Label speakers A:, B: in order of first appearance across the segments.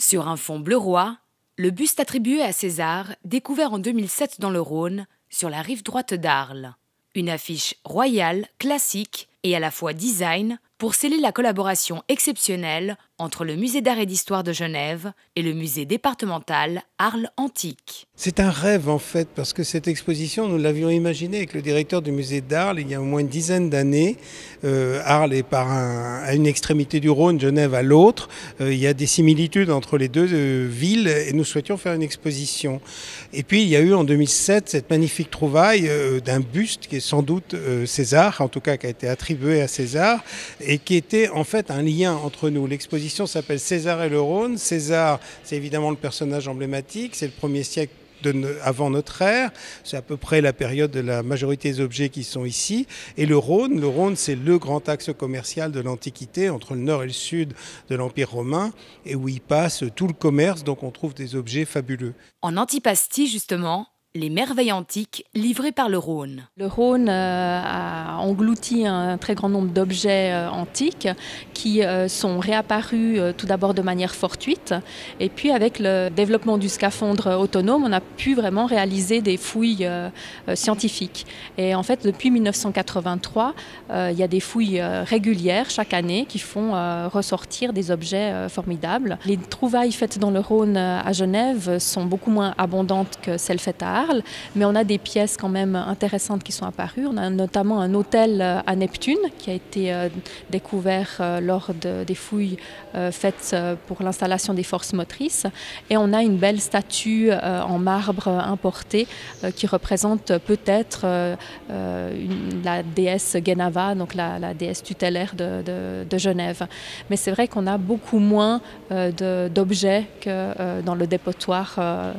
A: Sur un fond bleu roi, le buste attribué à César, découvert en 2007 dans le Rhône, sur la rive droite d'Arles. Une affiche royale, classique et à la fois design pour sceller la collaboration exceptionnelle entre le Musée d'art et d'histoire de Genève et le musée départemental Arles Antique.
B: C'est un rêve en fait, parce que cette exposition, nous l'avions imaginée avec le directeur du musée d'Arles il y a au moins une dizaine d'années. Arles est à une extrémité du Rhône, Genève à l'autre. Il y a des similitudes entre les deux villes et nous souhaitions faire une exposition. Et puis il y a eu en 2007 cette magnifique trouvaille d'un buste qui est sans doute César, en tout cas qui a été attribué à César, et qui était en fait un lien entre nous. L'exposition s'appelle César et le Rhône. César, c'est évidemment le personnage emblématique, c'est le 1er siècle avant notre ère, c'est à peu près la période de la majorité des objets qui sont ici. Et le Rhône, c'est le grand axe commercial de l'Antiquité, entre le nord et le sud de l'Empire romain, et où il passe tout le commerce, donc on trouve des objets fabuleux.
A: En Antipasti, justement, les merveilles antiques livrées par le Rhône.
C: Le Rhône a englouti un très grand nombre d'objets antiques qui sont réapparus tout d'abord de manière fortuite. Et puis avec le développement du scaphandre autonome, on a pu vraiment réaliser des fouilles scientifiques. Et en fait, depuis 1983, il y a des fouilles régulières chaque année qui font ressortir des objets formidables. Les trouvailles faites dans le Rhône à Genève sont beaucoup moins abondantes que celles faites à Arles, mais on a des pièces quand même intéressantes qui sont apparues. On a notamment un hôtel à Neptune qui a été découvert lors des fouilles faites pour l'installation des forces motrices. Et on a une belle statue en marbre importée qui représente peut-être la déesse Genava, donc la déesse tutélaire de Genève. Mais c'est vrai qu'on a beaucoup moins d'objets que dans le dépotoir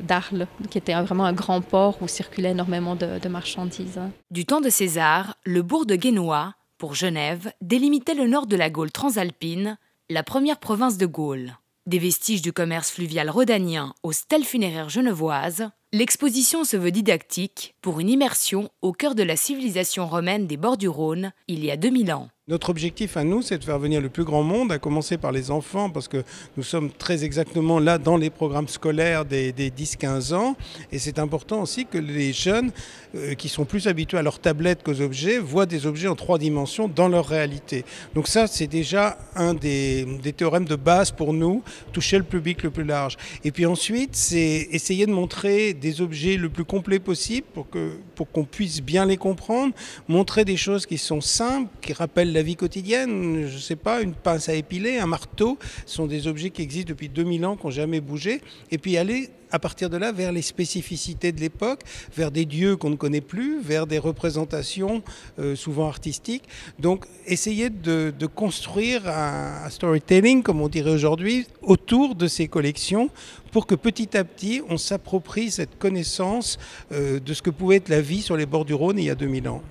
C: d'Arles, qui était vraiment un grand port où circulait énormément de marchandises.
A: Du temps de César, le bourg de Génois, pour Genève, délimitait le nord de la Gaule transalpine, la première province de Gaule. Des vestiges du commerce fluvial rhodanien aux stèles funéraires genevoises, l'exposition se veut didactique pour une immersion au cœur de la civilisation romaine des bords du Rhône il y a 2000 ans.
B: Notre objectif à nous, c'est de faire venir le plus grand monde, à commencer par les enfants, parce que nous sommes très exactement là dans les programmes scolaires des 10-15 ans. Et c'est important aussi que les jeunes, qui sont plus habitués à leurs tablettes qu'aux objets, voient des objets en 3 dimensions dans leur réalité. Donc ça, c'est déjà un des théorèmes de base pour nous, toucher le public le plus large. Et puis ensuite, c'est essayer de montrer des objets le plus complets possible pour qu'on puisse bien les comprendre, montrer des choses qui sont simples, qui rappellent la vie quotidienne, je ne sais pas, une pince à épiler, un marteau, ce sont des objets qui existent depuis 2000 ans, qui n'ont jamais bougé, et puis aller à partir de là vers les spécificités de l'époque, vers des dieux qu'on ne connaît plus, vers des représentations souvent artistiques. Donc essayer de construire un storytelling, comme on dirait aujourd'hui, autour de ces collections, pour que petit à petit on s'approprie cette connaissance de ce que pouvait être la vie sur les bords du Rhône il y a 2000 ans.